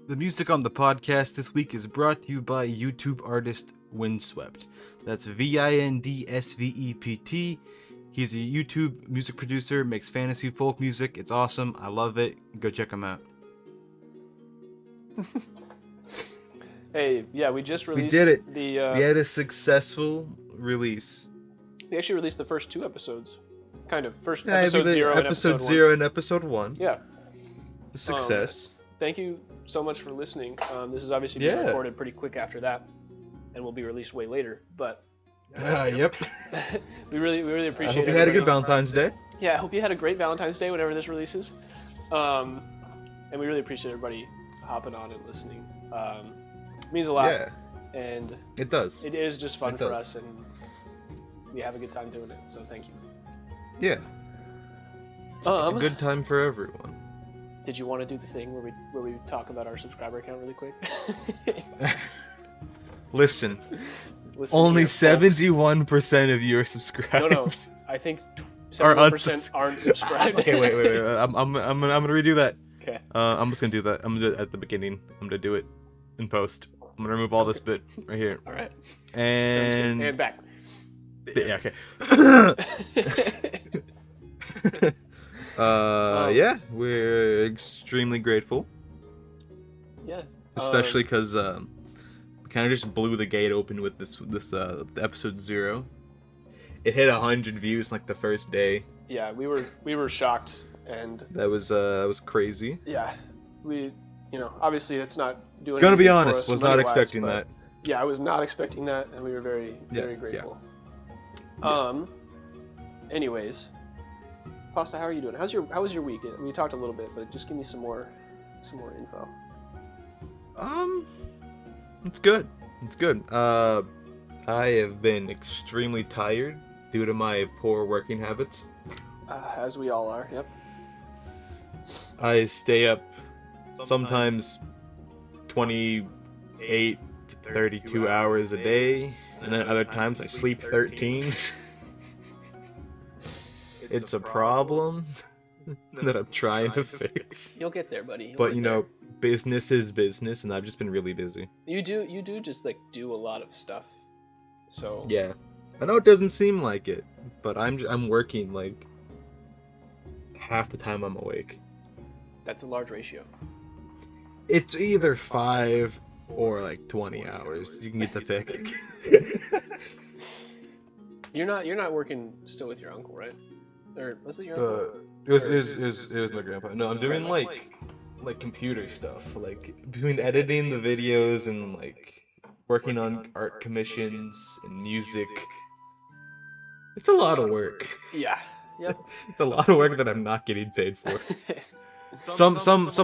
The music on the podcast this week is brought to you by YouTube artist Vindsvept. That's Vindsvept. He's a YouTube music producer, makes fantasy folk music. It's awesome. I love it. Go check him out. Hey, yeah, we just released. We did it. We had a successful release. We actually released the first two episodes. Kind of. Yeah, Episode 0 and episode 0 and episode 1. Yeah. A success. Thank you so much for listening. This is obviously being recorded pretty quick after that, and will be released way later. But yep. we really appreciate it. I hope you had a good Valentine's Day. Yeah, I hope you had a great Valentine's Day whenever this releases. And we really appreciate everybody hopping on and listening. It means a lot. Yeah. And it does. It is just fun for us, and we have a good time doing it. So thank you. Yeah. It's a good time for everyone. Did you want to do the thing where we talk about our subscriber count really quick? Listen only 71% of you are subscribed. No, I think 71% aren't subscribed. Okay, wait. I'm gonna redo that. Okay. I'm just gonna do that. I'm gonna do it at the beginning. I'm gonna do it in post. I'm gonna remove all this bit right here. All right. And back. Yeah. Okay. Yeah, we're extremely grateful. Yeah. Especially because we kind of just blew the gate open with this episode 0. It hit 100 views like the first day. Yeah, we were shocked, and that was crazy. Yeah, obviously it's not doing. Gonna be honest, was not expecting that. Yeah, I was not expecting that, and we were very grateful. Yeah. Anyways. Pasta, how are you doing? How was your week? We talked a little bit, but just give me some more info. It's good. I have been extremely tired due to my poor working habits. As we all are. Yep. I stay up sometimes 28 to 32 hours a day, and then other times I sleep 13. It's a problem that I'm trying to fix. You'll get there, buddy. But business is business, and I've just been really busy. You do just do a lot of stuff. So yeah, I know it doesn't seem like it, but I'm working like half the time I'm awake. That's a large ratio. It's either 5 or like 20 hours. You can get the pick. You're not working still with your uncle, right? Or was it your uncle? It was my grandpa. No, I'm doing like computer stuff, like between editing the videos and like working on art commissions and music. It's a lot of work. Yeah. Yep. It's a lot of work that I'm not getting paid for. Some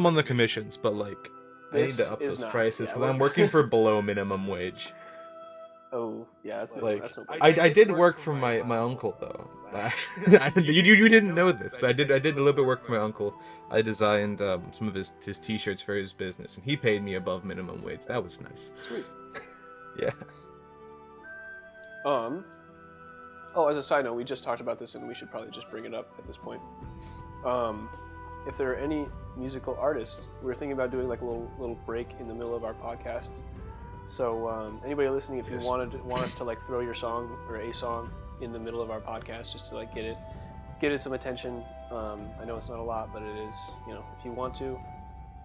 on the commissions, but like I need to up those prices because I'm working for below minimum wage. Oh yeah, that's I did work for my uncle though. You didn't know this, but I did a little bit of work for my uncle. I designed some of his t-shirts for his business, and he paid me above minimum wage. That was nice. Sweet. Yeah. Oh, as a side note, we just talked about this, and we should probably just bring it up at this point. If there are any musical artists, we were thinking about doing like a little break in the middle of our podcasts. So anybody listening, if you want us to like throw your song or a song in the middle of our podcast, just to like get it some attention. I know it's not a lot, but it is. If you want to,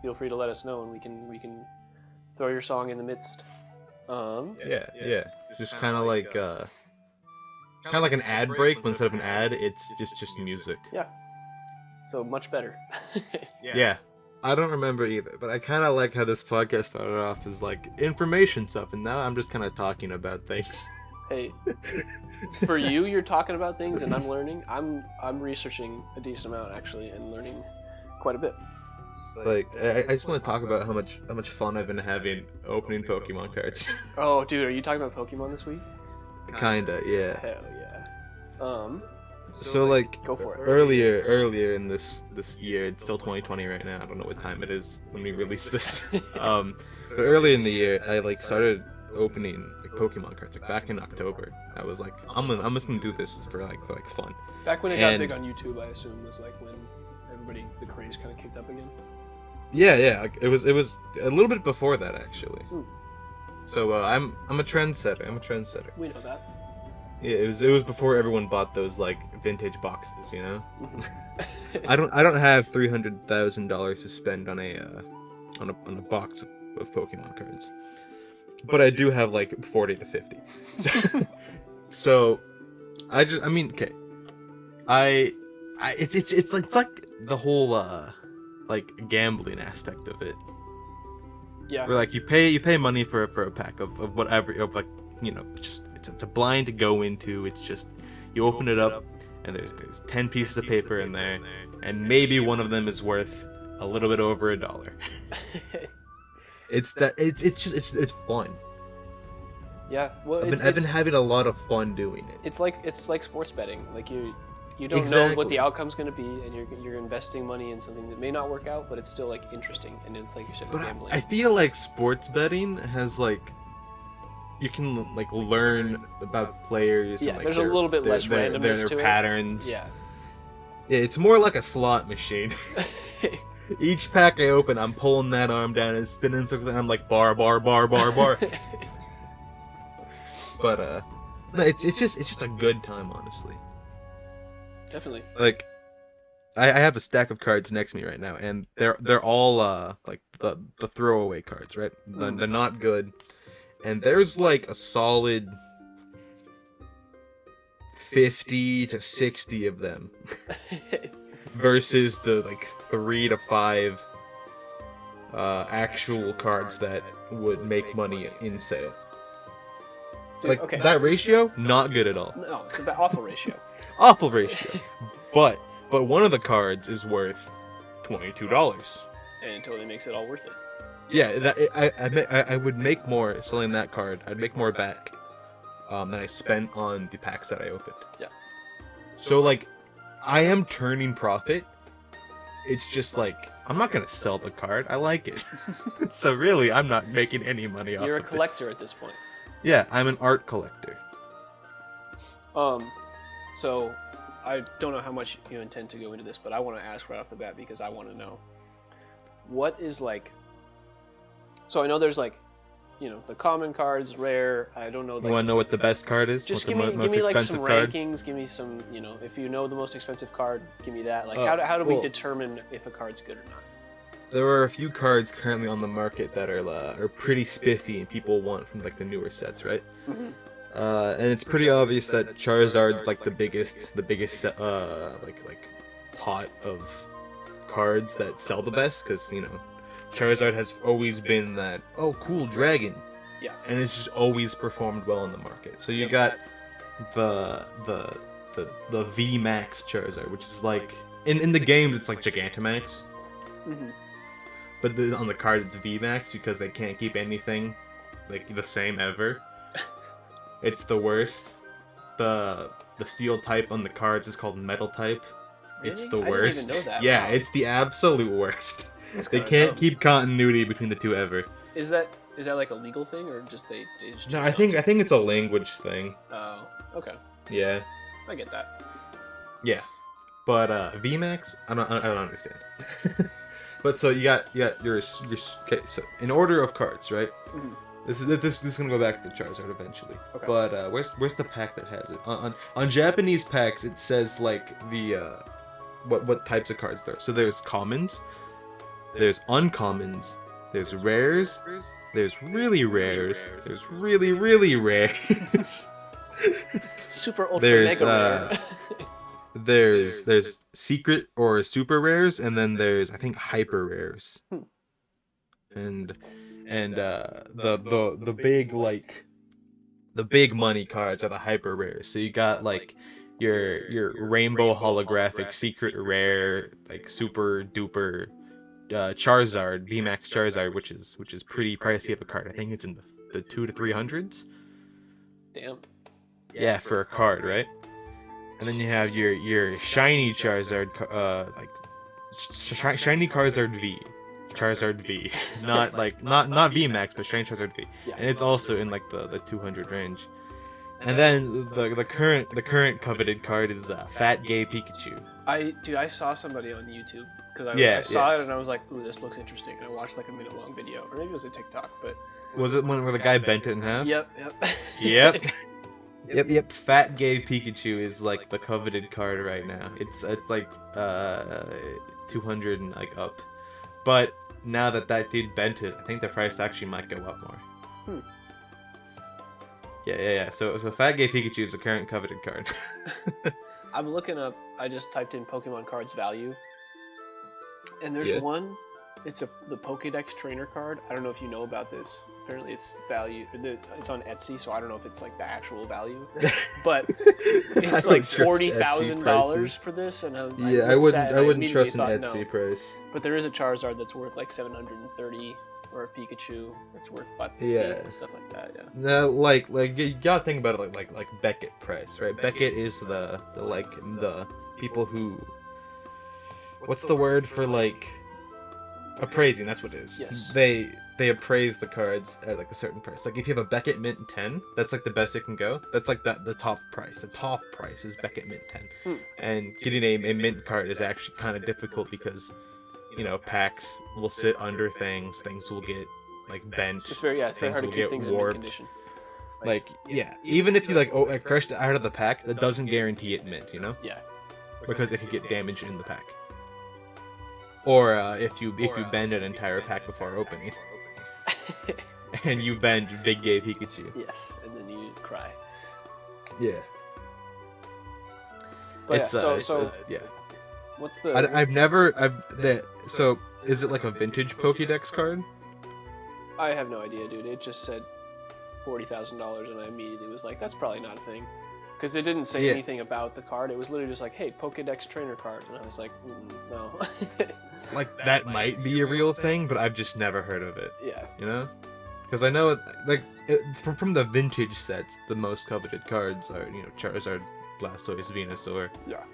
feel free to let us know, and we can throw your song in the midst. Yeah. Just kind of like an ad break, but instead of an ad, it's just music. Yeah. So much better. Yeah. I don't remember either, but I kind of like how this podcast started off as like information stuff, and now I'm just kind of talking about things. Hey, for you're talking about things, and I'm learning. I'm researching a decent amount actually, and learning quite a bit. Like I just want to talk about how much fun I've been having opening Pokemon cards. Oh, dude, are you talking about Pokemon this week? Kinda, yeah. Hell yeah. So like go for it. Earlier in this year, it's still 2020 right now. I don't know what time it is when we release this. But earlier in the year, I like started opening like Pokemon cards like back in October. I was like, I'm just gonna do this for fun. Back when it got big on YouTube, I assume was like when the craze kind of kicked up again. Yeah. Like, it was a little bit before that actually. Hmm. So I'm a trendsetter. I'm a trendsetter. We know that. Yeah, it was before everyone bought those like vintage boxes, you know. Mhm. I don't have $300,000 to spend on a box of Pokemon cards, but I do have like 40 to 50. So, so I mean, okay, it's like the whole like gambling aspect of it. Yeah. Where like you pay money for a pack of whatever, of like, you know, just it's a blind to go into. It's just you open it up and there's 10 pieces of paper in there, and maybe one of them is worth a little bit over $1. It's fun. Yeah. Well, I've been having a lot of fun doing it. It's like sports betting. Like you don't know Exactly. what the outcome's going to be, and you're investing money in something that may not work out, but it's still like interesting, and it's like you said, it's But gambling. I feel like sports betting has like, you can like learn about players. Yeah, and, like, there's a little bit less randomness to their it. patterns. Yeah. Yeah, it's more like a slot machine. Each pack I open, I'm pulling that arm down and spinning circles, and I'm like bar. But no, it's just a good time, honestly. Definitely. Like, I have a stack of cards next to me right now, and they're all like the throwaway cards, right? They're not good, and there's like a solid 50 to 60 of them versus the like 3 to 5 actual cards that would make money in sale. Dude, Like okay. that ratio, not good at all. No, it's an awful ratio. Awful ratio. But one of the cards is worth $22. And it totally makes it all worth it. Yeah, I would make more selling that card. I'd make more back than I spent on the packs that I opened. Yeah. So like, I am turning profit. It's just like, I'm not gonna sell the card. I like it. So really, I'm not making any money off. You're a of collector this. at this point. Yeah, I'm an art collector. So I don't know how much you intend to go into this, but I want to ask right off the bat because I want to know what is like. So I know there's like, you know, the common cards, rare. I don't know. Like, You want to know what the best card is? just what give the me most like expensive some card? rankings. Give me some, you know, if you know the most expensive card, give me that. Like, Oh, how do we well- determine if a card's good or not? There are a few cards currently on the market that are pretty spiffy and people want from like the newer sets, right? Mhm. And it's pretty obvious that Charizard's like the biggest like pot of cards that sell the best, because you know Charizard has always been that cool dragon, Yeah. and it's just always performed well in the market. So you got the V Max Charizard, which is like in the games it's like Gigantamax. Mhm. But on the card it's VMAX because they can't keep anything like the same ever. It's the worst. The steel type on the cards is called metal type. It's Really? the I worst. didn't even know that. Yeah, Wow. it's the absolute worst. That's They kinda can't dumb. keep continuity between the two ever. Is that like a legal thing or just they just No, choose I not think to? it's a language thing. Oh, okay. Yeah. I get that. Yeah. But VMAX, I don't understand. But so you got your okay, so in order of cards, right? Mhm. This is gonna go back to the Charizard eventually. Okay. But where's the pack that has it? On Japanese packs it says like the what types of cards there are. So there's commons, there's uncommons, there's rares, there's really rares, there's really rares. Super ultra There's, mega rare. There's secret or super rares, and then there's I think hyper rares. Hmm. And the big like the big money cards are the hyper rares. So you got like your rainbow holographic secret rare, like super duper Charizard, VMAX Charizard, which is pretty pricey of a card. I think it's in the 200 to 300s. Damn. Yeah, for a card, right? And then you have your shiny Charizard, shiny Charizard V, not VMAX, but shiny Charizard V, Yeah. and it's also in like the 200 range. And then the current coveted card is Fat Gay Pikachu. I saw somebody on YouTube because I saw it and I was like, ooh, this looks interesting, and I watched like a minute-long video, or maybe it was a TikTok, but Was it one where the guy bent it in half? yep. Yep. Fat Gay Pikachu is like the coveted card right now. It's like 200 and like up. But now that dude bent his, I think the price actually might go up more. Yeah. So Fat Gay Pikachu is the current coveted card. I'm looking up. I just typed in Pokemon cards value, and there's one. It's the Pokédex trainer card. I don't know if you know about this. Apparently, it's value. It's on Etsy, so I don't know if it's like the actual value, but it's like $40,000 for this. And I wouldn't trust an Etsy price. But there is a Charizard that's worth like 730, or a Pikachu that's worth 550, and stuff like that. Yeah. No, like you gotta think about it like Beckett price, right? Beckett is the people who. What's the word for like? Appraising, that's what it is. Yes. They appraise the cards at like a certain price. Like if you have a Beckett Mint 10, that's like the best it can go. That's like the top price. The top price is Beckett Mint 10. And getting a mint card is actually kind of difficult because, you know, packs will sit under things. Things will get like bent. It's very hard to keep things in mint condition. Like even if you like fresh out of the pack, that doesn't guarantee it mint. You know. Yeah. Because it could get damaged in the pack. Or if you bend an entire pack before opening, and you bend Big Gay Pikachu. Yes, and then you cry. Yeah. But yeah. What's the? So is it like a vintage Pokédex card? I have no idea, dude. It just said $40,000, and I immediately was like, that's probably not a thing. Because it didn't say anything about the card. It was literally just like, hey, Pokédex trainer card. And I was like, no. Like, that might be a real thing, but I've just never heard of it. Yeah. You know? Because I know, from the vintage sets, the most coveted cards are, you know, Charizard, Blastoise, Venusaur. Yeah.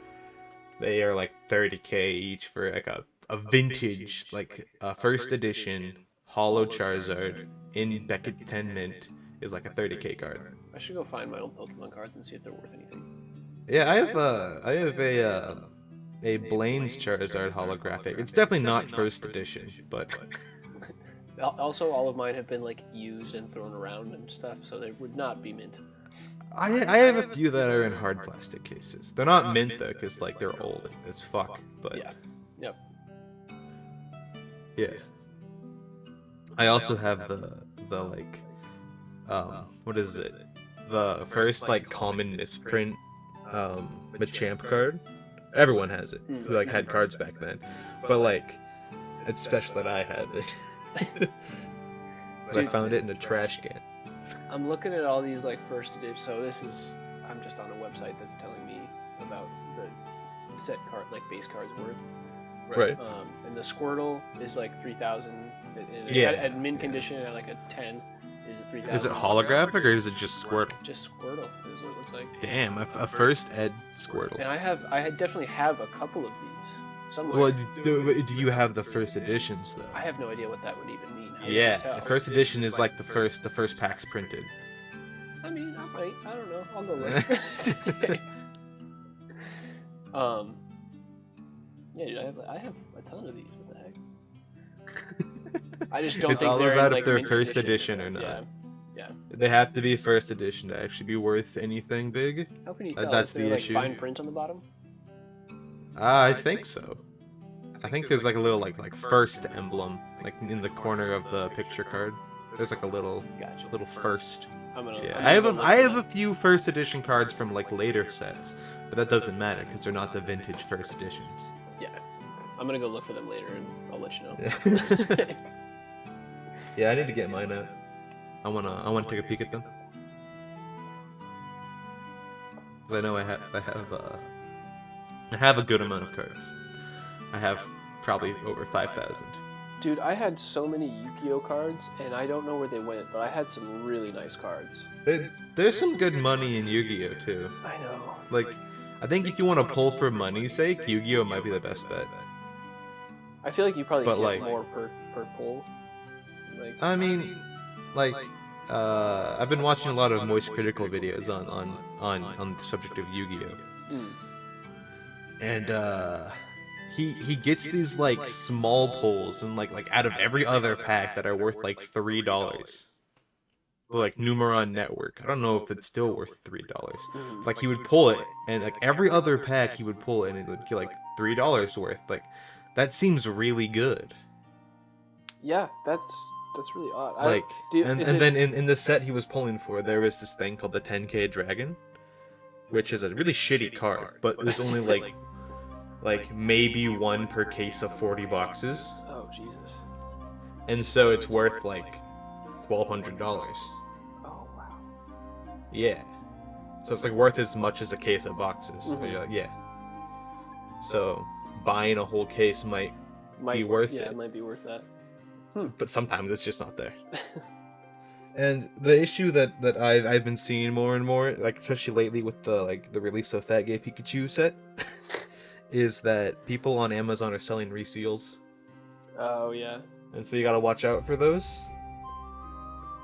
They are like 30k each for like a vintage, like a first edition Holo Charizard in Beckett 10 Mint is like a 30k card. I should go find my old Pokemon cards and see if they're worth anything. Yeah, I have a Blaine's Charizard holographic. It's definitely not first edition, but also all of mine have been like used and thrown around and stuff, so they would not be mint. I have a few that are in hard plastic cases. They're not mint though, because like they're old as fuck. But yeah. I also have the like what is it? The first like common misprint Machamp card. Everyone has it. Who like had cards back then, but like it's special that I have it. But I found it in a trash can. I'm looking at all these like first edition. So I'm just on a website that's telling me about the set card, like base cards worth. Right. And the Squirtle is like 3,000. At mint condition at like a 10. Is it 3,000? Is it holographic or is it just Squirtle? Just Squirtle is what it looks like. Damn, a first ed Squirtle. And I definitely have a couple of these somewhere. Well, do you have the first editions though? I have no idea what that would even mean. The first edition is like the first packs printed. I mean, I might. I don't know. I'll go look. Yeah, dude, I have a ton of these. What the heck? I just don't it's think all they're about in, if they're mint first condition. edition or not. Yeah. They have to be first edition to actually be worth anything big. How can you tell? That's Is there, the like, issue. fine print on the bottom? I think so. I think there's like a little like first emblem like in the corner of the picture card. There's like a little first. I have a few first edition cards from like later sets, but that doesn't matter because they're not the vintage first editions. Yeah, I'm gonna go look for them later and I'll let you know. Yeah, I need to get mine out. I wanna take a peek at them. Cause I know I have a good amount of cards. I have probably over 5,000. Dude, I had so many Yu-Gi-Oh cards, and I don't know where they went, but I had some really nice cards. There's some good money in Yu-Gi-Oh too. I know. Like, I think if you want to pull for money's sake, Yu-Gi-Oh might be the best bet. I feel like you probably get like, more per pull. I mean, like, I've been watching a lot of Moist Critical videos on the subject of Yu-Gi-Oh. Mm. And he gets these like small pulls and like out of every other pack that are worth like $3. Like Numeron Network. I don't know if it's still worth $3. Mhm. Like he would pull it, and like every other pack he would pull it, and it would get like $3 worth. Like that seems really good. Yeah, that's really odd. Like and is it, then in the set he was pulling for, there was this thing called the 10K Dragon, which is a really shitty card, but there's only like maybe one per case of 40 boxes, oh Jesus. and so it's worth like $1,200. Oh wow. Yeah. So it's like worth as much as a case of boxes. So Mhm. you're like, yeah. So buying a whole case might be worth yeah, it. it might be worth that. But sometimes it's just not there. And the issue that I've been seeing more and more, like especially lately with the release of Fat Gay Pikachu set, is that people on Amazon are selling reseals, Oh yeah. and so you gotta watch out for those.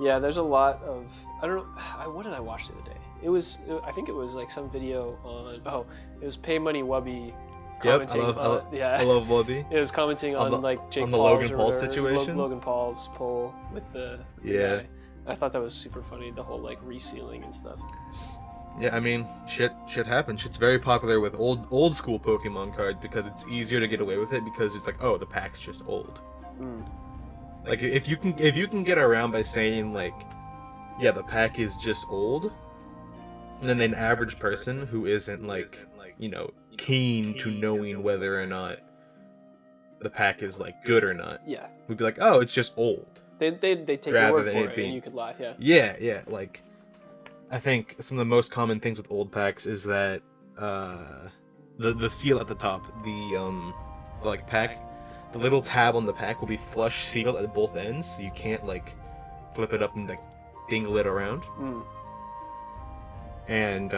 Yeah, there's a lot of I don't know. What did I watch the other day? I think it was like some video on. Oh, it was Pay Money Wubby Yep, commenting. I love Wubby. It was commenting on like Jake on the Paul's Logan or Paul whatever, situation? Logan Paul's pull with the Yeah. guy. I thought that was super funny. The whole like resealing and stuff. Yeah, I mean, shit happens. Shit's very popular with old school Pokemon cards because it's easier to get away with it because it's like, oh, the pack's just old. Mm. Like if you can get around by saying like, yeah, the pack is just old, and then an average person who isn't like, you know, keen to knowing whether or not the pack is like good or not, Yeah. would be like, oh, it's just old. They take your Rather word than for it it, being- and you could lie. Yeah. Yeah, like I think some of the most common things with old packs is that the seal at the top, the like pack, the little tab on the pack will be flush sealed at both ends, so you can't like flip it up and like dingle it around. Mm. And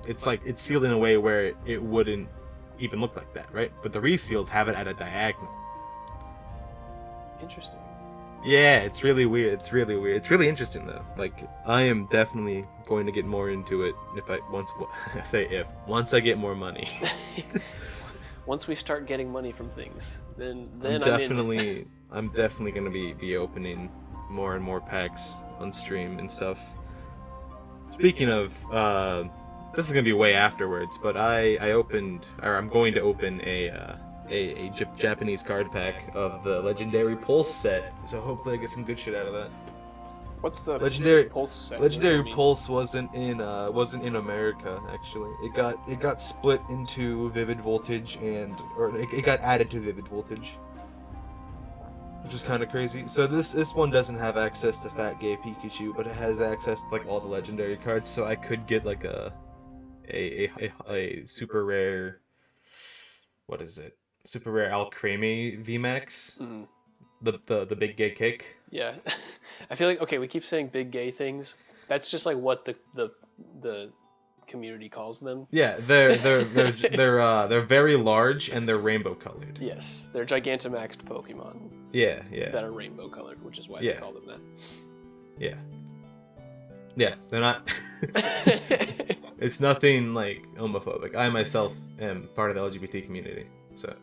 it's like it's sealed in a way where it wouldn't even look like that, right? But the reseals have it at a diagonal. Interesting. Yeah, it's really weird. It's really interesting though. Like I am definitely going to get more into it once I get more money. Once we start getting money from things, then I'm definitely going to be opening more and more packs on stream and stuff. Speaking of, this is going to be way afterwards, but I'm going to open a Japanese card pack of the Legendary Pulse set, so hopefully I get some good shit out of that. What's the Legendary Pulse set? Legendary What does that mean? Pulse wasn't in America actually. It got split into Vivid Voltage or it got added to Vivid Voltage, which is kind of crazy. So this one doesn't have access to Fat Gay Pikachu, but it has access to like all the legendary cards. So I could get like a super rare. What is it? Super rare Alcremie VMAX. Mhm. The big gay kick. Yeah, I feel like we keep saying big gay things. That's just like what the community calls them. Yeah, they're very large and they're rainbow colored. Yes, they're Gigantamaxed Pokemon Yeah. that are rainbow colored, which is why Yeah. they call them Yeah, they're not. that. It's nothing like homophobic. I myself am part of the LGBT community, so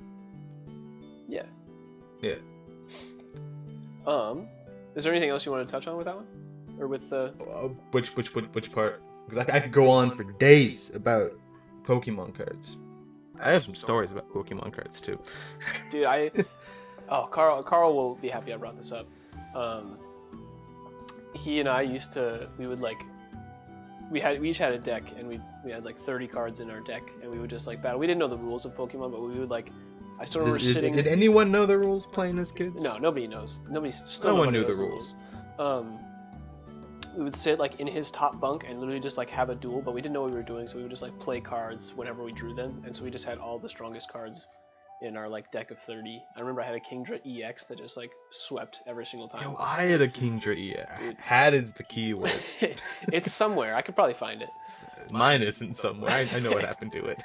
Yeah. yeah. Is there anything else you want to touch on with that one, or with the? Which part? Because I could go on for days about Pokemon cards. I have some stories about Pokemon cards too. Dude, Carl will be happy I brought this up. He and I we each had a deck, and we had like 30 cards in our deck, and we would just like battle. We didn't know the rules of Pokemon, but we would like. I still remember sitting. Did anyone know the rules playing as kids? No, nobody knows. No one knew the rules. We would sit like in his top bunk and literally just like have a duel, but we didn't know what we were doing, so we would just like play cards whenever we drew them, and so we just had all the strongest cards in our like deck of 30. I remember I had a Kingdra EX that just like swept every single time. Yo, I had a Kingdra EX. Dude. Had is the key word. It's somewhere. I could probably find it. Mine isn't somewhere. I know what happened to it.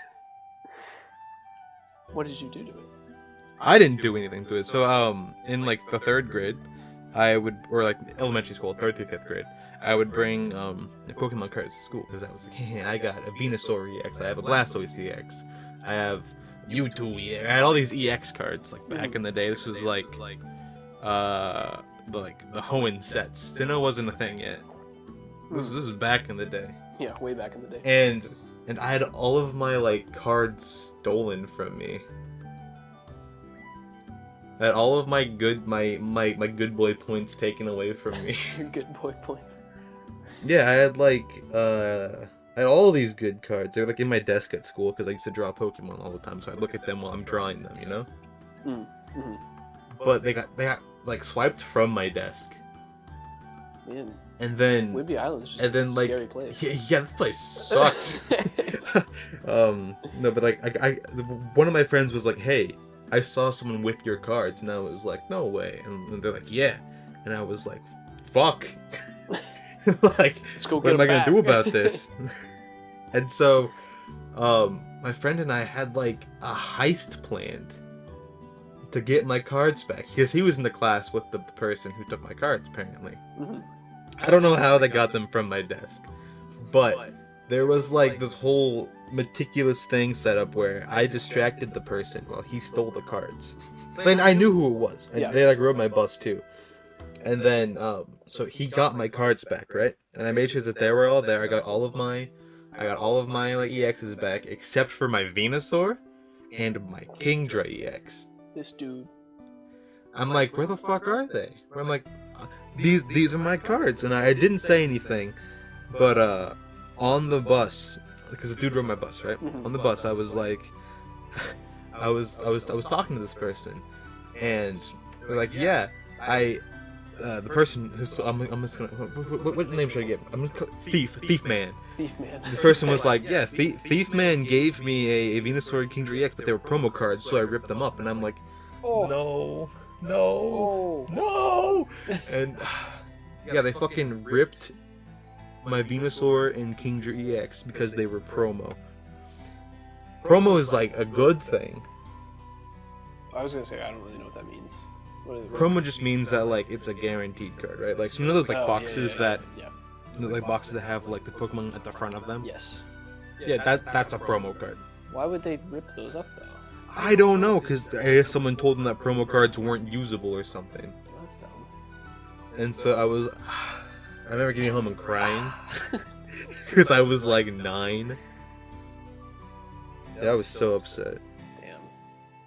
What did you do to it? I didn't do anything to it. So in like the third grade, or like elementary school, 3rd through 5th grade, I would bring the Pokemon cards to school because I was like, hey, I got a Venusaur EX, I have a Blastoise EX, I have Mewtwo EX, I had all these EX cards like back in the day. This was like the Hoenn sets. Sinnoh wasn't a thing yet. This is back in the day. Yeah, way back in the day. And I had all of my like cards stolen from me. I had all of my good good boy points taken away from me. Good boy points. Yeah, I had all these good cards. They were like in my desk at school because I used to draw Pokemon all the time, so I'd look at them while I'm drawing them, you know? Mm-hmm. But they got like swiped from my desk. Man. And then Whidbey Island's just a scary place. Yeah, this place sucks. No, but like one of my friends was like, "Hey, I saw someone with your cards," and I was like, "No way!" And they're like, "Yeah," and I was like, "Fuck!" Like, what am I gonna do about this? And so, my friend and I had like a heist planned to get my cards back because he was in the class with the person who took my cards. Apparently, I don't know how they got them from my desk, but there was like this whole meticulous thing set up where I distracted the person while he stole the cards. So I knew who it was, and they like rode my bus too. And then, so he got my cards back, right? And I made sure that they were all there. I got all of my like EXs back, except for my Venusaur and my Kingdra EX. This dude. I'm like, where the fuck are they? I'm like, these are my cards, and I didn't say anything, but on the bus, because the dude rode my bus, right? On the bus, I was like, I was talking to this person, and they're like, yeah, the person who's, I'm just gonna, what name should I give? I'm gonna call Thief Man. Thief Man. This person was like, yeah, Thief Man gave me a Venusaur and Kingdra EX, but they were promo cards, so I ripped them up, and I'm like, no. And yeah, they fucking ripped my Venusaur and Kingdra EX because they were promo. Promo is like a good thing. I was gonna say, I don't really know what that means. Promo just means that like it's a guaranteed card, right? Like, so you know those like boxes that boxes that have like the Pokemon at the front of them? Yes. Yeah, that's a promo card. Why would they rip those up though? I don't know, because I guess someone told them that promo cards weren't usable or something. That's dumb. And so I remember getting home and crying because I was like 9. Yeah, I was so upset. Damn.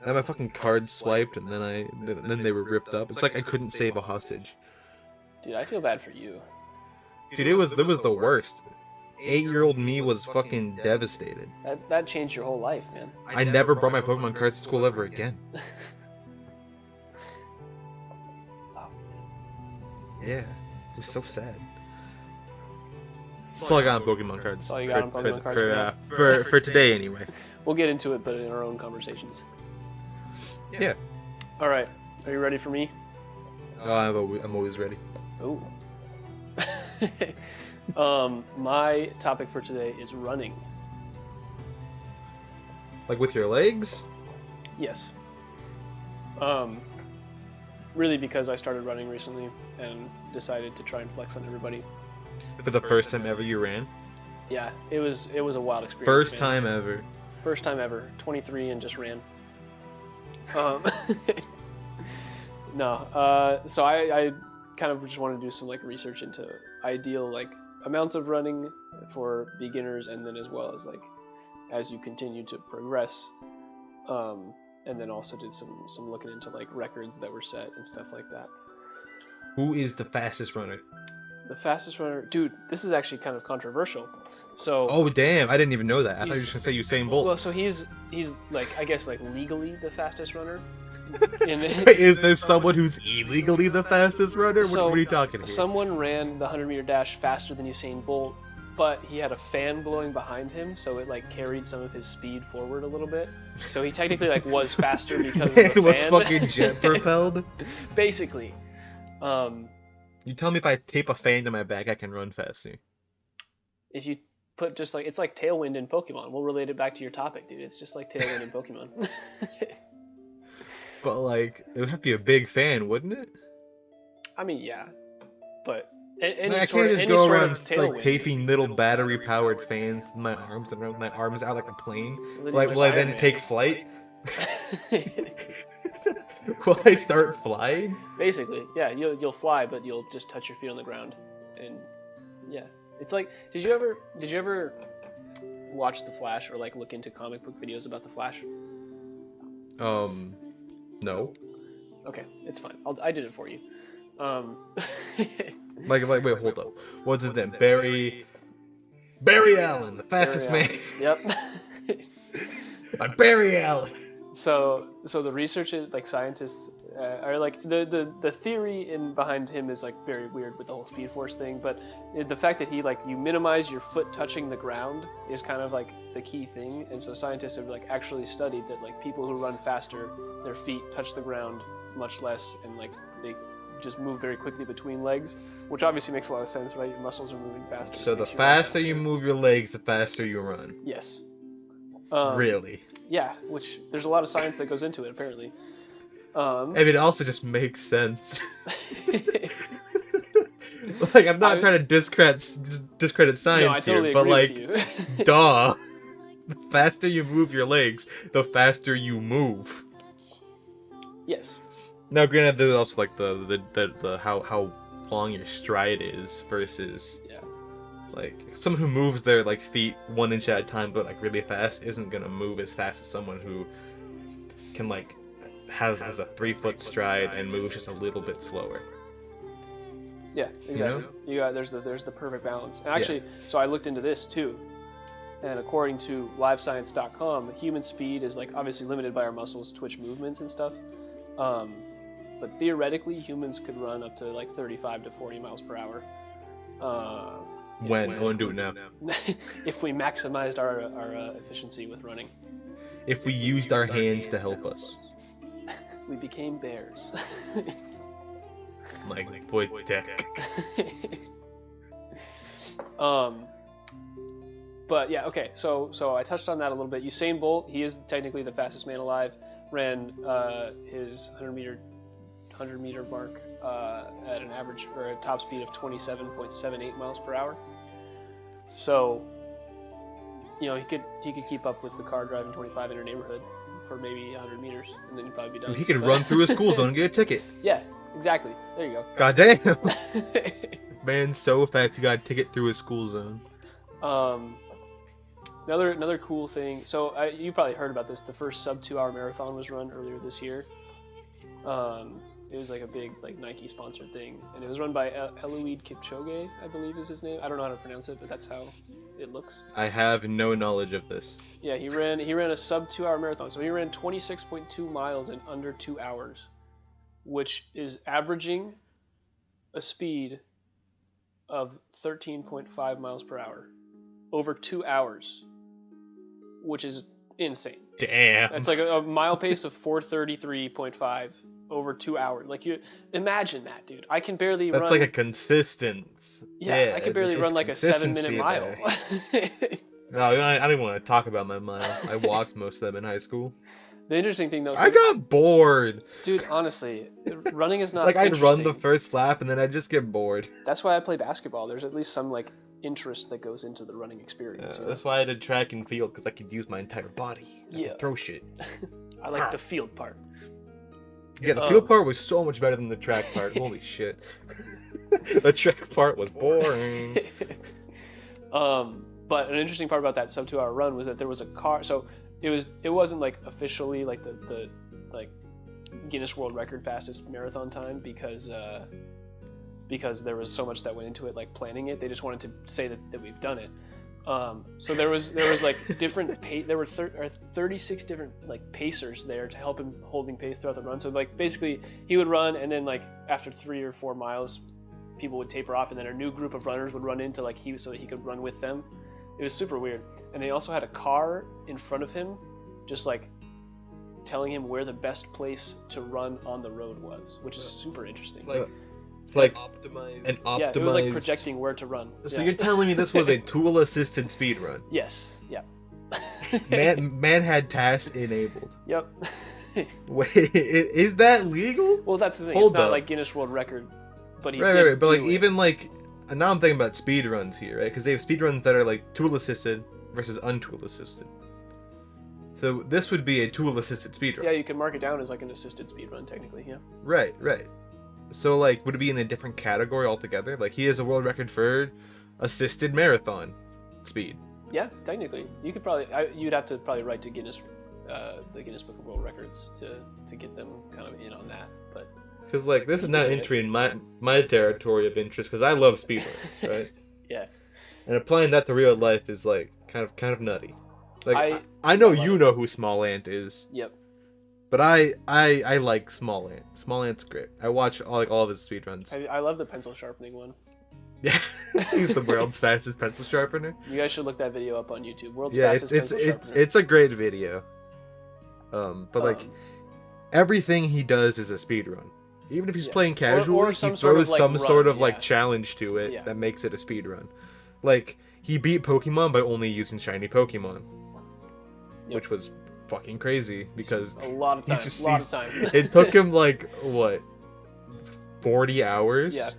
I had my fucking cards swiped, and then they were ripped up. It's like I couldn't save a hostage. Dude, I feel bad for you. Dude, it was the worst. 8-year-old me was fucking devastated. That changed your whole life, man. I never brought my Pokemon cards to school ever again. Oh. Yeah, it was so sad. That's all I got on Pokemon cards. That's all you got on Pokemon cards for today, anyway. We'll get into it, but in our own conversations. Yeah. All right. Are you ready for me? Oh, I'm always ready. Oh. My topic for today is running. Like with your legs? Yes. Really because I started running recently and decided to try and flex on everybody. For the first time ever you ran? Yeah, it was a wild experience. First time ever. First time ever. 23 and just ran. No. So I kind of just wanted to do some like research into ideal like amounts of running for beginners, and then as well as like as you continue to progress, and then also did some looking into like records that were set and stuff like that. Who is the fastest runner? The fastest runner, dude. This is actually kind of controversial. So. Oh damn! I didn't even know that. I thought you were just gonna say Usain Bolt. Well, so he's like I guess like legally the fastest runner. Is there someone who's illegally the fastest runner? So, what are you talking here? Someone ran the 100-meter dash faster than Usain Bolt, but he had a fan blowing behind him, so it like carried some of his speed forward a little bit. So he technically like was faster because of the fan. It was fucking jet propelled. Basically. You tell me if I tape a fan to my back, I can run faster. If you put just like it's like Tailwind in Pokemon. We'll relate it back to your topic, dude. It's just like Tailwind in Pokemon. But like, it would have to be a big fan, wouldn't it? I mean, yeah, but Like, I can't just go around like taping little battery-powered fans with my arms and my arms out like a plane. Like, will I then take flight? Will I start flying? Basically, yeah, you'll fly, but you'll just touch your feet on the ground, and yeah, it's like, did you ever watch The Flash or like look into comic book videos about The Flash? No. Okay, it's fine. I did it for you. Like, wait, hold up. What's his name? Barry Allen, the fastest man. Yep. Like Barry Allen. So the researchers, like scientists, are like the theory behind him is like very weird with the whole Speed Force thing, but the fact that he like you minimize your foot touching the ground is kind of like the key thing, and so scientists have like actually studied that like people who run faster, their feet touch the ground much less, and like they just move very quickly between legs, which obviously makes a lot of sense, right? Your muscles are moving faster. So the faster you move your legs, the faster you run. Yes. Really? Yeah, which there's a lot of science that goes into it, apparently. I mean, it also just makes sense. Like, I'm not trying to discredit science here, but like, duh. The faster you move your legs, the faster you move. Yes. Now, granted, there's also like the how long your stride is versus like someone who moves their like feet 1 inch at a time but like really fast isn't gonna move as fast as someone who can like has a 3-foot stride and moves just a little bit slower. Yeah, exactly. You got there's the perfect balance. And actually, so I looked into this too, and according to livescience.com, human speed is like obviously limited by our muscles, twitch movements and stuff. But theoretically, humans could run up to like 35 to 40 miles per hour. When? Go and do it now. If we maximized our efficiency with running. If we used our hands to help us. We became bears. Like boy tech. But yeah, okay. So I touched on that a little bit. Usain Bolt, he is technically the fastest man alive. Ran his 100 meter mark at an average or a top speed of 27.78 miles per hour. So, you know, he could keep up with the car driving 25 in her neighborhood for maybe 100 meters, and then he'd probably be done. He could run through a school zone and get a ticket. Yeah, exactly. There you go. Goddamn. Man's so fast he got a ticket through a school zone. Another cool thing. So you probably heard about this. The first sub 2-hour marathon was run earlier this year. It was like a big like Nike sponsored thing, and it was run by Eliud Kipchoge, I believe is his name. I don't know how to pronounce it, but that's how it looks. I have no knowledge of this. Yeah, he ran a sub 2-hour marathon. So he ran 26.2 miles in under 2 hours, which is averaging a speed of 13.5 miles per hour over 2 hours, which is insane. Damn. That's like a mile pace of 433.5 over 2 hours. Like, you imagine that, dude. I can barely run. That's like a consistent. Yeah, I can barely run like a 7-minute mile. No, I don't even want to talk about my mile. I walked most of them in high school. The interesting thing though, I got bored. Dude, honestly, running is not like I'd run the first lap and then I'd just get bored. That's why I play basketball. There's at least some like interest that goes into the running experience. You know? That's why I did track and field, because I could use my entire body. I could throw shit. I like the field part. Yeah, the field part was so much better than the track part. Holy shit. The track part was boring. But an interesting part about that sub 2-hour run was that there was a car. So it wasn't like officially like the like Guinness World Record fastest marathon time because there was so much that went into it, like planning it. They just wanted to say that we've done it. So there was like different there were 36 different like pacers there to help him holding pace throughout the run. So like basically he would run, and then like after 3 or 4 miles, people would taper off, and then a new group of runners would run into so that he could run with them. It was super weird. And they also had a car in front of him, just like telling him where the best place to run on the road was, which is super interesting. Like optimized. Yeah, it was like projecting where to run. So you're telling me this was a tool-assisted speed run? Yes. Yeah. man had tasks enabled. Yep. Wait, is that legal? Well, that's the thing. Hold it's not up. like Guinness World Record but he Right, did right, right. But like do it. even like now I'm thinking about speed runs here, right? Because they have speed runs that are like tool assisted versus untool assisted. So this would be a tool assisted speed run. Yeah, you can mark it down as like an assisted speed run, technically. Yeah. Right, right. So like, would it be in a different category altogether? Like he has a world record for assisted marathon speed. Yeah, technically, you could probably you'd have to probably write to Guinness, the Guinness Book of World Records to get them kind of in on that. But because like this is now entering my territory of interest because I love speed runs, right? Yeah. And applying that to real life is like kind of nutty. Like I know you know who Small Ant is. Yep. But I like Small Ant. Small Ant's great. I watch all of his speedruns. I love the pencil sharpening one. Yeah, he's the world's fastest pencil sharpener. You guys should look that video up on YouTube. World's Yeah, fastest pencil sharpener. it's a great video. But like everything he does is a speed run. Even if he's playing casually, he throws some sort of like challenge to it that makes it a speed run. Like he beat Pokemon by only using shiny Pokemon, which was fucking crazy because a lot of time. It took him like what 40 hours. Yeah.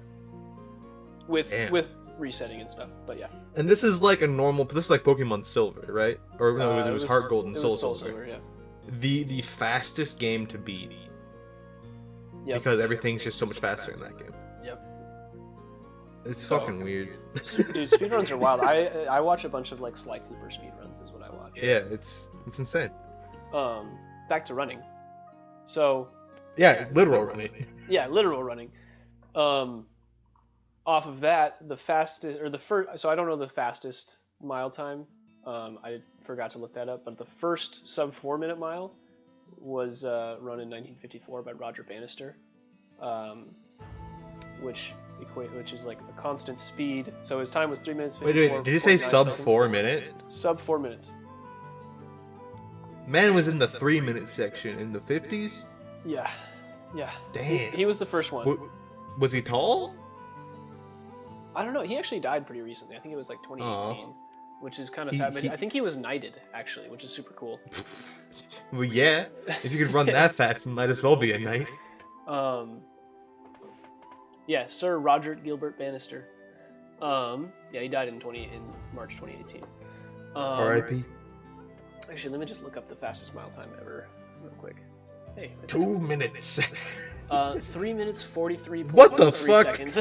With resetting and stuff, but yeah. And this is like this is like Pokemon Silver, right? Or no, it was Heart Gold and Soul Silver. Yeah. The fastest game to beat. Yep. Because everything's just so much faster in that game. Yep. It's fucking weird. Dude, speedruns are wild. I watch a bunch of like Sly Cooper speedruns is what I watch. Yeah, it's insane. Back to running. So yeah, literal running. Yeah, literal running. Off of that, the fastest or the first. So I don't know the fastest mile time. I forgot to look that up. But the first sub 4-minute mile was run in 1954 by Roger Bannister, which is like a constant speed. So his time was 3 minutes. Wait, did you say sub 4 minute? Sub 4 minutes. Man was in the 3-minute section in the 50s. Yeah. Damn. He was the first one. Was he tall? I don't know. He actually died pretty recently. I think it was like 2018, which is kind of sad. But I think he was knighted, actually, which is super cool. Well, yeah. If you could run that fast, you might as well be a knight. Yeah, Sir Roger Gilbert Bannister. Yeah, he died in March 2018. R.I.P. Actually, let me just look up the fastest mile time ever, real quick. Hey. 2 minutes. 3 minutes 43. What the fuck? Seconds.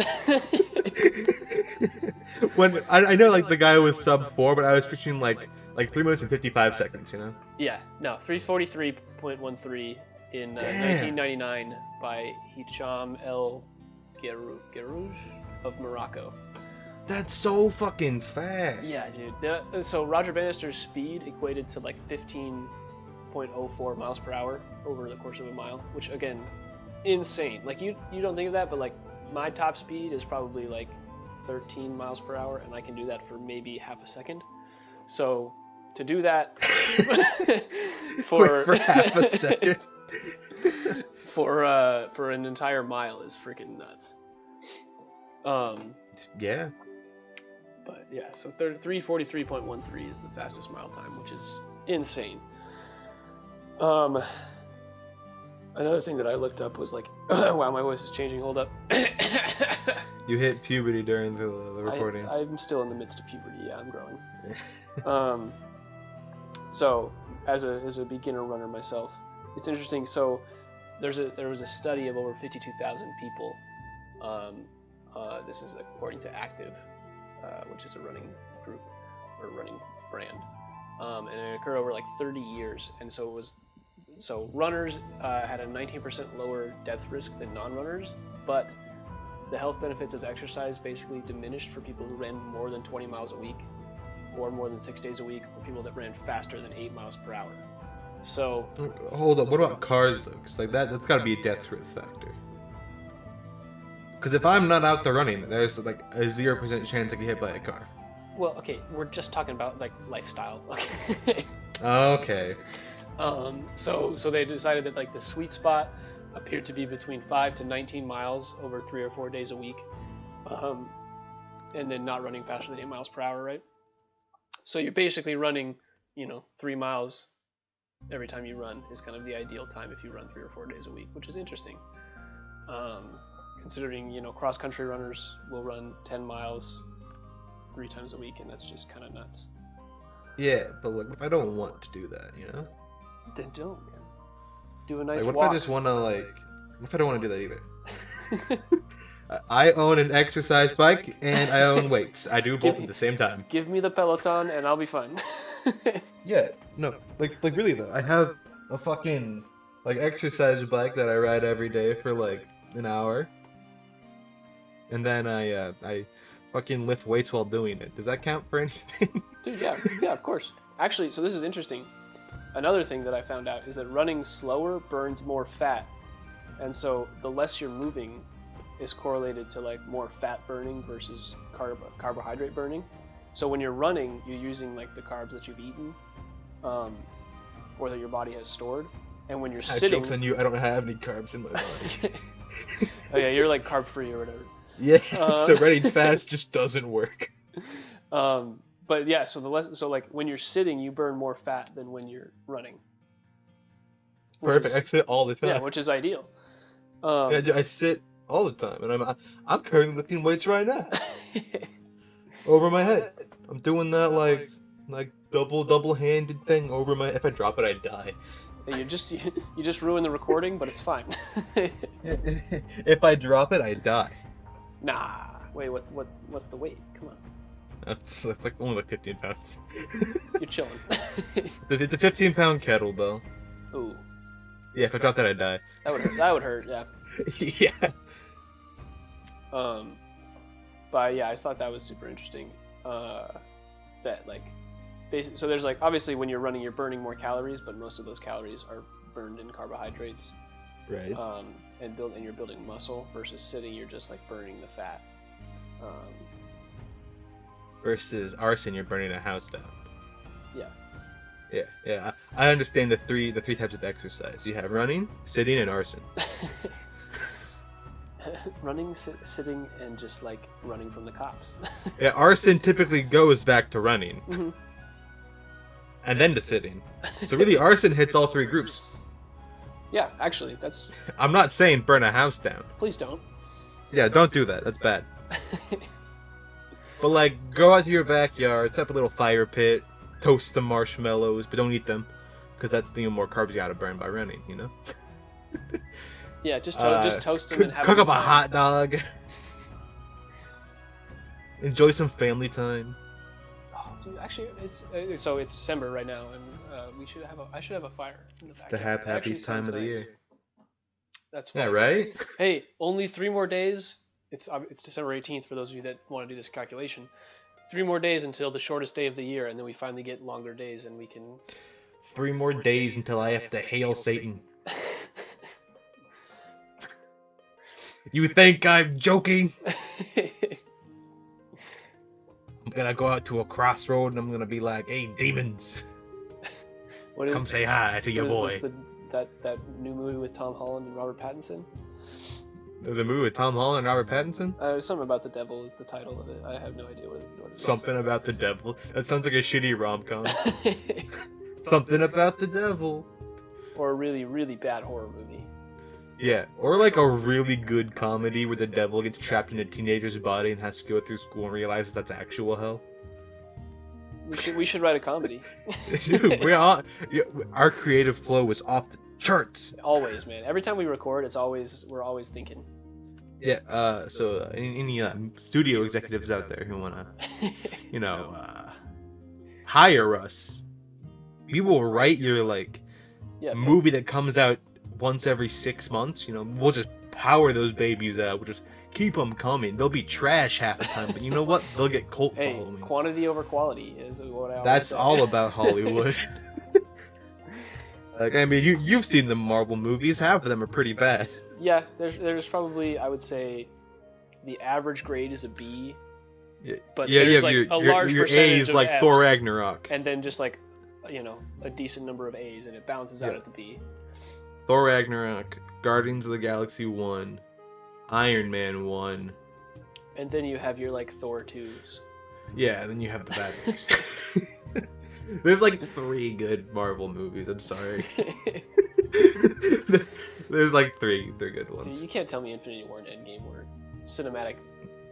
When I know like the guy was sub 4, but I was picturing like 3 minutes and 55 seconds, you know? Yeah, no, 343.13 in 1999 by Hicham El Gerouj of Morocco. That's so fucking fast. Yeah, dude. So Roger Bannister's speed equated to like 15.04 miles per hour over the course of a mile, which again, insane. Like you don't think of that, but like my top speed is probably like 13 miles per hour, and I can do that for maybe half a second. So to do that for half a second for an entire mile is freaking nuts. Yeah. But yeah, so 343.13 is the fastest mile time, which is insane. Another thing that I looked up was like, wow, my voice is changing. Hold up. You hit puberty during the recording. I'm still in the midst of puberty. Yeah, I'm growing. So as a beginner runner myself, it's interesting. So there was a study of over 52,000 people. This is according to Active, which is a running group or running brand, and it occurred over like 30 years. And so runners had a 19% lower death risk than non-runners, but the health benefits of exercise basically diminished for people who ran more than 20 miles a week, or more than 6 days a week, or people that ran faster than 8 miles per hour. So hold up, what about cars though? Because like that's got to be a death risk factor. Because if I'm not out there running, there's like a 0% chance I get hit by a car. Well, okay, we're just talking about like lifestyle. Okay. Okay. So they decided that like the sweet spot appeared to be between 5 to 19 miles over 3 or 4 days a week, and then not running faster than 8 miles per hour, right? So you're basically running, 3 miles every time you run is kind of the ideal time if you run 3 or 4 days a week, which is interesting. considering, cross country runners will run 10 miles 3 times a week, and that's just kind of nuts. Yeah, but look, if I don't want to do that, Then don't, man. Do a nice what walk. if I just want to what if I don't want to do that either? I own an exercise bike and I own weights. I do both at the same time. Give me the Peloton and I'll be fine. Yeah, no, like really though. I have a fucking exercise bike that I ride every day for an hour, and then I fucking lift weights while doing it. Does that count for anything? Dude, yeah, of course. Actually, so this is interesting. Another thing that I found out is that running slower burns more fat, and so the less you're moving is correlated to more fat burning versus carbohydrate burning. So when you're running, you're using the carbs that you've eaten, or that your body has stored. And when you're sitting, jokes on you. I don't have any carbs in my body. Oh yeah, you're carb free or whatever. Yeah. So running fast just doesn't work. But yeah, so when you're sitting, you burn more fat than when you're running. Perfect. I sit all the time. Yeah, which is ideal. Yeah, I sit all the time, and I'm currently lifting weights right now. Over my head. I'm doing that double-handed thing over my. If I drop it, I die. You just ruined the recording, but it's fine. If I drop it, I die. Nah. Wait, what's the weight? Come on. That's only 15 pounds. You're chilling. It's a 15-pound kettlebell. Ooh. Yeah, if I drop that, I'd die. That would hurt. Yeah. Yeah. But yeah, I thought that was super interesting. That so there's obviously when you're running, you're burning more calories, but most of those calories are burned in carbohydrates. Right. And you're building muscle versus sitting, you're just burning the fat. Versus arson, you're burning a house down. Yeah. Yeah. I understand the three types of exercise. You have running, sitting, and arson. Running, sitting, and just running from the cops. Yeah, arson typically goes back to running. Mm-hmm. And then to sitting. So really, arson hits all three groups. Yeah, actually, that's... I'm not saying burn a house down. Please don't. Yeah, don't do that. That's bad. But go out to your backyard, set up a little fire pit, toast some marshmallows, but don't eat them, because that's the more carbs you gotta burn by running, Yeah, just toast them and have cook a up good a time. hot dog. Enjoy some family time. Oh, dude, actually, it's December right now, and I should have a fire in the The backyard. happiest Actually time sounds of the nice. year. That's Yeah, fun. right? Hey, only 3 more days. It's December 18th for those of you that want to do this calculation. 3 more days until the shortest day of the year, and then we finally get longer days, and we can. 3 more days until I have to hail Satan. You think I'm joking? I'm gonna go out to a crossroad and I'm gonna be like, "Hey, demons, come say hi to your boy." That new movie with Tom Holland and Robert Pattinson? The movie with Tom Holland and Robert Pattinson? Something about the devil is the title of it. I have no idea what it is. Something about the devil. That sounds like a shitty rom-com. Something about the devil. Or a really, really bad horror movie. Yeah, or a really good comedy where the devil gets trapped in a teenager's body and has to go through school and realizes that's actual hell. We should write a comedy. Dude, our creative flow was off the charts. Always, man. Every time we record, we're always thinking. Yeah. So any studio executives out there who wanna, hire us, we will write your movie that comes out once every 6 months. We'll just power those babies out. We'll just keep them coming. They'll be trash half the time, but you know what? They'll get cult followings. Quantity over quality is what I always That's say. all about Hollywood. You've seen the Marvel movies. Half of them are pretty bad. Yeah, there's probably, I would say, the average grade is a B. Yeah, but yeah, there's your large your percentage A's of like Fs, Thor Ragnarok. and then just a decent number of A's, and it balances out at the B. Thor Ragnarok, Guardians of the Galaxy 1, Iron Man 1. And then you have your Thor 2s. Yeah, and then you have the bad ones. There's 3 good Marvel movies, I'm sorry. There's like three good Dude, ones. you can't tell me Infinity War and Endgame were cinematic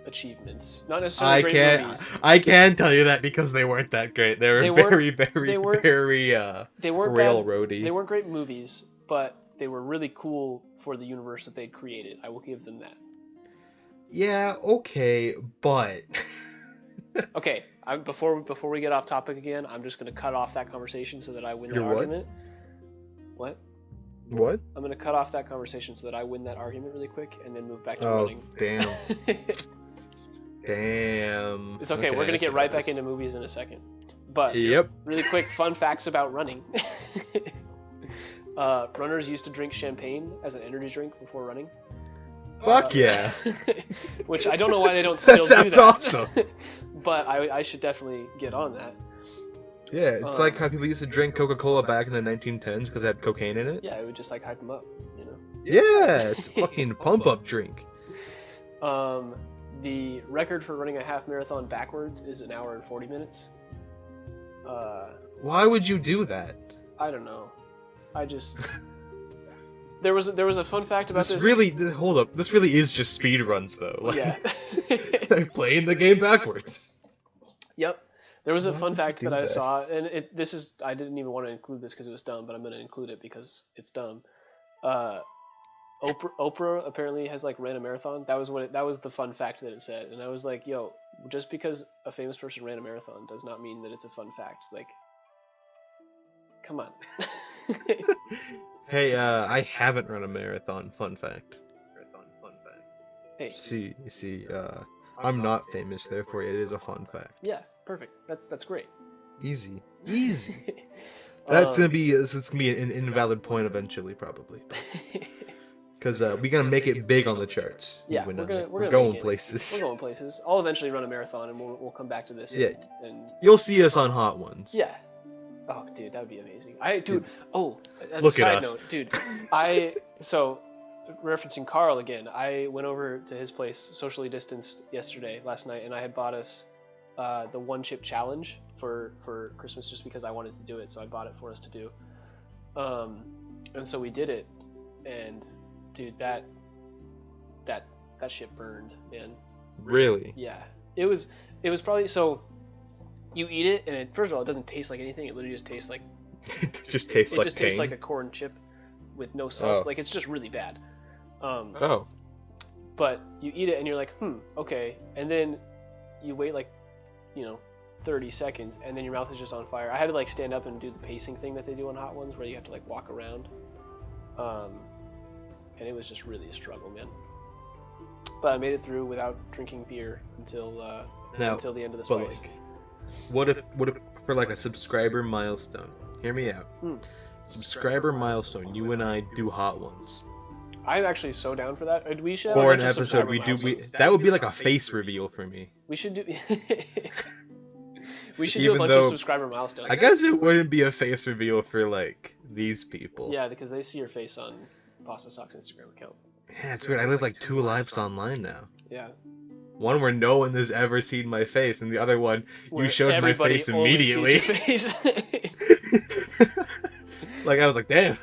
achievements. Not necessarily great movies. I can tell you that because they weren't that great. They were very They weren't railroady. They weren't great movies, but they were really cool for the universe that they'd created. I will give them that. Yeah, okay, but Okay, before we get off topic again, I'm just gonna cut off that conversation so that I win that argument. What? What? I'm gonna cut off that conversation so that I win that argument really quick, and then move back to Oh, running. damn. Damn. It's okay. We're gonna get right back into movies in a second. But yep. Really quick, fun facts about running. Runners used to drink champagne as an energy drink before running. Fuck yeah. Which I don't know why they don't still do that. That's awesome. But I should definitely get on that. Yeah, it's like how people used to drink Coca-Cola back in the 1910s because it had cocaine in it. Yeah, it would just like hype them up, you know. Yeah, it's a fucking pump-up drink. The record for running a half marathon backwards is 1 hour and 40 minutes. Why would you do that? I don't know. I just there was a fun fact about this. Hold up. This really is just speed runs though. Like, yeah. They're playing the game backwards. Yep. There was a fun fact that I that? saw, and I didn't even want to include this because it was dumb, but I'm going to include it because it's dumb. Oprah apparently has like ran a marathon. That was the fun fact that it said, and I was like, yo, just because a famous person ran a marathon does not mean that it's a fun fact. Like, come on. Hey, I haven't run a marathon. Fun fact. Hey. See, I'm not famous, therefore it is a fun fact. Yeah, perfect. That's great. Easy. That's gonna be an invalid point eventually, probably. Because we're gonna make it big on the charts. Yeah, we're going places. We're going places. I'll eventually run a marathon, and we'll come back to this. Yeah, and you'll see us on Hot Ones. Yeah. Oh, dude, that would be amazing. As Look a side at us. note, dude, referencing Carl again, I went over to his place, socially distanced last night, and I had bought us the one chip challenge for Christmas just because I wanted to do it, so I bought it for us to do. And so we did it, and dude, that shit burned, man. Really? Yeah. It was probably so. You eat it, and first of all, it doesn't taste like anything. It literally just tastes like. It just tastes like. It just tastes like a corn chip, with no salt. Like it's just really bad. But you eat it, and you're like, okay, and then you wait 30 seconds, and then your mouth is just on fire. I had to like stand up and do the pacing thing that they do on Hot Ones, where you have to like walk around. And it was just really a struggle, man. But I made it through without drinking beer until the end of the spice. Like, what if for like a subscriber milestone? Hear me out. Subscriber milestone. You and I do Hot Ones. I'm actually so down for that. We should. For an episode, that would be like a face reveal for me. We should do. We should do a bunch of subscriber milestones. I guess it wouldn't be a face reveal for like these people. Yeah, because they see your face on Pasta Sock's Instagram account. Yeah, it's weird. I live like 2 lives online now. Yeah. One where no one has ever seen my face, and the other one where you showed my face immediately. Face. Like I was like, damn.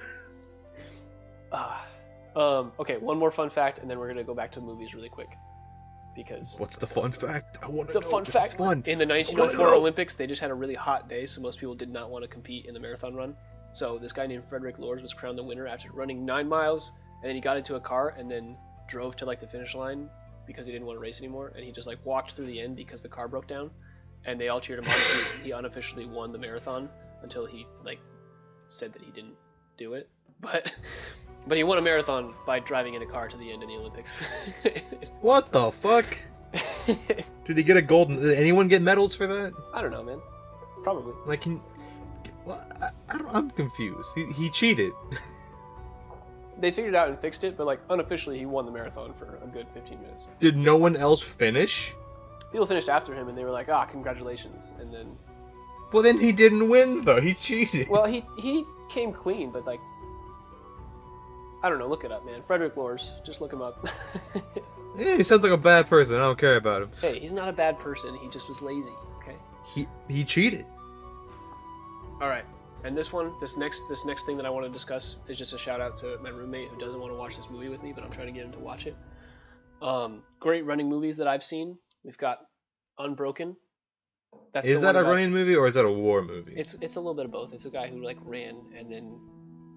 Okay, one more fun fact, and then we're gonna go back to movies really quick. Because what's the fun fact? I want to know. The fun fact. Fun. In the 1904 Olympics, they just had a really hot day, so most people did not want to compete in the marathon run. So this guy named Frederick Loors was crowned the winner after running 9 miles, and then he got into a car and then drove to like the finish line because he didn't want to race anymore, and he just like walked through the end because the car broke down, and they all cheered him on. He unofficially won the marathon until he like said that he didn't do it, but he won a marathon by driving in a car to the end of the Olympics. What the fuck? Did he get a gold? Did anyone get medals for that? I don't know, man. Probably. Like, I'm confused. He cheated. They figured it out and fixed it, but like unofficially, he won the marathon for a good 15 minutes. Did no one else finish? People finished after him, and they were like, congratulations, and then. Well, then he didn't win though. He cheated. Well, he came clean, but like. I don't know, look it up, man. Frederick Loors, just look him up. Yeah, he sounds like a bad person. I don't care about him. Hey, he's not a bad person. He just was lazy, okay? He cheated. All right. And this next thing that I want to discuss is just a shout out to my roommate who doesn't want to watch this movie with me, but I'm trying to get him to watch it. Great running movies that I've seen. We've got Unbroken. Is that a running movie or is that a war movie? It's a little bit of both. It's a guy who like ran and then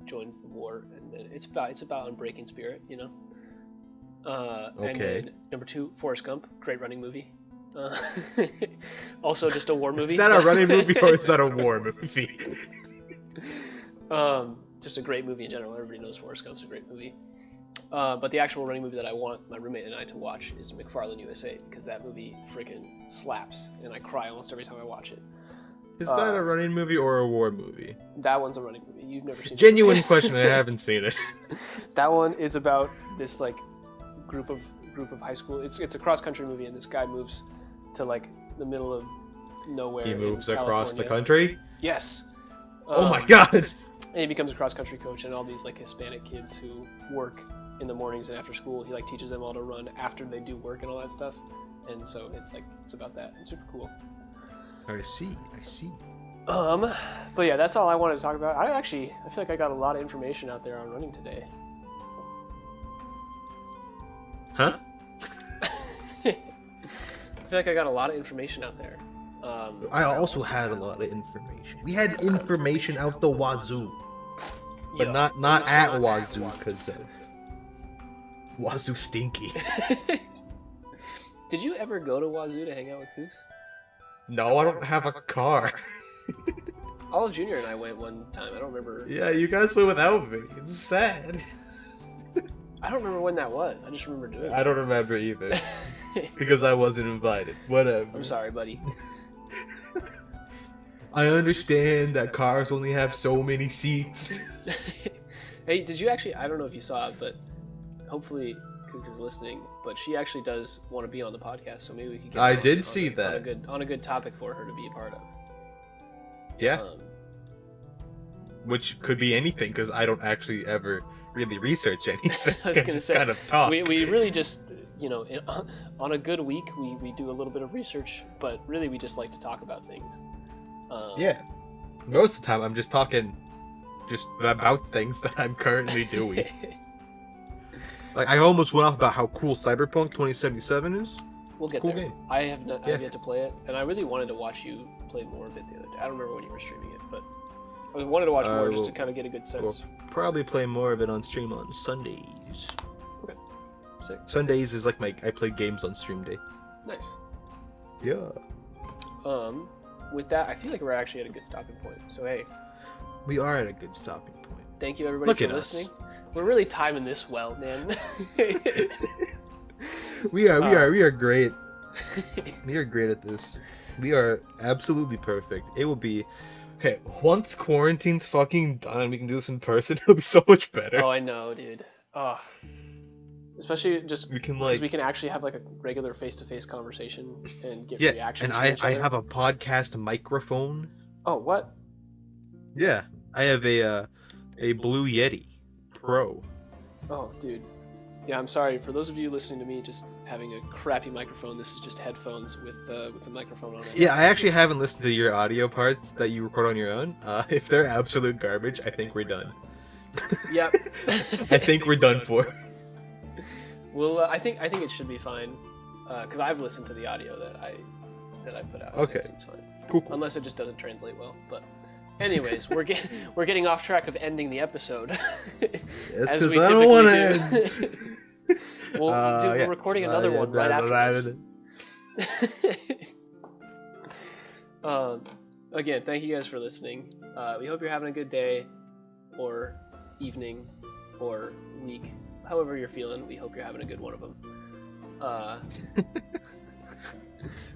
joined the war, and then it's about unbreaking spirit, you know. Okay. And then number 2, Forrest Gump, great running movie. Also just a war movie. Is that a running movie or is that a war movie? Just a great movie in general. Everybody knows Forrest Gump's a great movie. But the actual running movie that I want my roommate and I to watch is McFarlane USA, because that movie freaking slaps, and I cry almost every time I watch it. Is that a running movie or a war movie? That one's a running movie. You've never seen it. Genuine question. I haven't seen it. That one is about this like group of high school. It's a cross country movie, and this guy moves to like the middle of nowhere. He moves in across the California. country? Yes. Oh my god! And he becomes a cross country coach, and all these like Hispanic kids who work in the mornings and after school, he like teaches them all to run after they do work and all that stuff. And so it's about that. It's super cool. I see. But yeah, that's all I wanted to talk about. I feel like I got a lot of information out there on running today. Huh? I feel like I got a lot of information out there. I also had a lot of information. We had information out the wazoo. But not at wazoo, because wazoo stinky. Did you ever go to Wazoo to hang out with Kooks? No, I don't have a car. Olive Jr. and I went one time. I don't remember. Yeah, you guys went without me. It's sad. I don't remember when that was. I just remember doing it. I don't remember either. Because I wasn't invited. Whatever. I'm sorry, buddy. I understand that cars only have so many seats. Hey, did you actually... I don't know if you saw it, but hopefully Kooks is listening. But she actually does want to be on the podcast, so maybe we could get I her did see that. on a good topic for her to be a part of. Yeah. Which could be anything, because I don't actually ever really research anything. I was gonna say, kind of talk. We really just, on a good week, we do a little bit of research, but really we just like to talk about things. Yeah. Most of the time I'm just talking about things that I'm currently doing. Like, I almost went off about how cool Cyberpunk 2077 is. We'll get cool there. Game. I have yet to play it, and I really wanted to watch you play more of it the other day. I don't remember when you were streaming it, but I wanted to watch more just to kind of get a good sense. We'll probably play more of it on stream on Sundays. Okay. Sick. Sundays is like I play games on stream day. Nice. Yeah. With that, I feel like we're actually at a good stopping point. So hey, we are at a good stopping point. Thank you everybody for listening. We're really timing this well, man. We are great. We are great at this. We are absolutely perfect. It will be okay once quarantine's fucking done and we can do this in person. It'll be so much better. Oh, I know, dude. Oh, especially just we can actually have like a regular face-to-face conversation and get reactions. And I have a podcast microphone. Oh, what? Yeah, I have a Blue Yeti Pro. Oh, dude. Yeah, I'm sorry for those of you listening to me just having a crappy microphone. This is just headphones with a microphone on it. Yeah, I actually haven't listened to your audio parts that you record on your own. If they're absolute garbage, I think we're done. Yep. I think we're done for. Well, I think it should be fine, because I've listened to the audio that I put out. Okay. It seems fine. Cool. Unless it just doesn't translate well, but. Anyways, we're getting off track of ending the episode. Yes, because I don't want to end. Well, dude, we're recording another one right after this. Again, thank you guys for listening. We hope you're having a good day, or evening, or week, however you're feeling. We hope you're having a good one of them.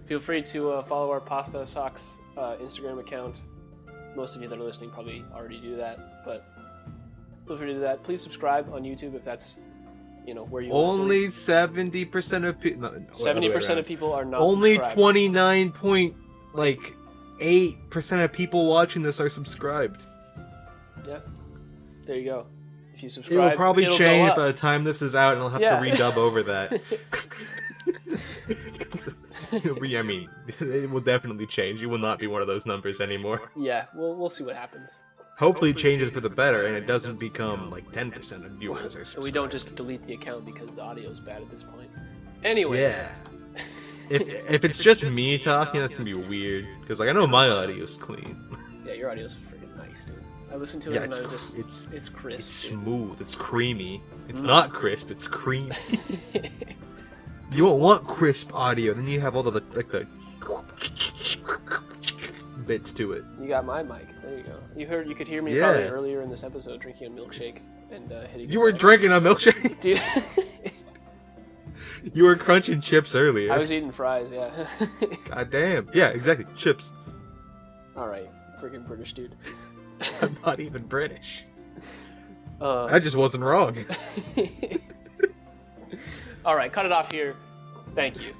Feel free to follow our Pasta Socks Instagram account. Most of you that are listening probably already do that, but feel free to do that. Please subscribe on YouTube if that's, where you only 70% of people. 70% of people are not. Only subscribed. 29.8% of people watching this are subscribed. Yeah, there you go. If you subscribe, it will probably change by up. the time this is out, and I'll have to redub over that. I mean, it will definitely change. You will not be one of those numbers anymore. Yeah, we'll see what happens. hopefully changes for the better, and it doesn't become like 10% of viewers or So we don't just delete the account because the audio is bad at this point. Anyways. Yeah. If it's just me talking, that's gonna be weird. Because like I know my audio's clean. Yeah, your audio's freaking nice, dude. I listened to it Yeah, and it's crisp. It's dude. smooth. It's creamy. It's not crisp. It's creamy. You don't want crisp audio. Then you have all the the bits to it. You got my mic. There you go. You could hear me Yeah. probably earlier in this episode drinking a milkshake and hitting. You were drinking a milkshake. Dude. You were crunching chips earlier. I was eating fries. Yeah. God damn. Yeah, exactly. Chips. All right, freaking British dude. I'm not even British. Uh, I just wasn't wrong. All right, cut it off here. Thank you.